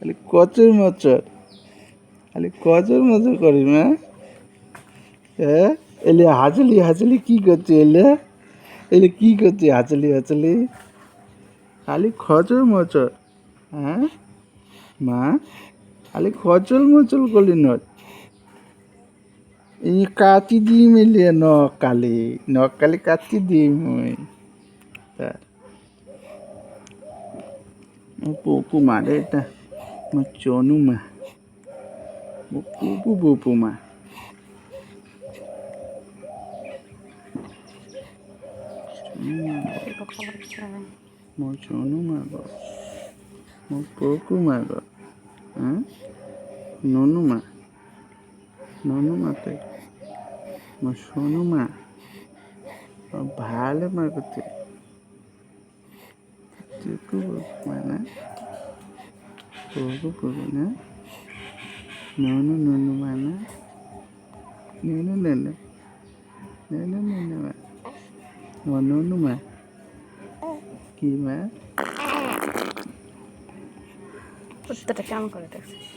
খালি কচুর মচর, খালি কচুর মচর করি মা। হ্যাঁ, এলে হাঁচলি হাঁচলি কি করছে? এলে কি করছে? হাঁচলি হাঁচলি খালি খচর মচর। হ্যাঁ মা, খালি খচল মচল করলি নয়। এই কাটি দি মেলে নখ কালি কাটি দি মই তার পুপু মা রে এটা মা চনু মা পুপু পুপু মা mo chonu ma go mo pupu ma go হ্যাঁ ননু মা তাই মা সোনু মা ভালো মা করতে পুপু মা না পুপু না ননু মা না ননু মা ও ননু মা কি মা কুত্তাটা কেমন করে দেখছিস?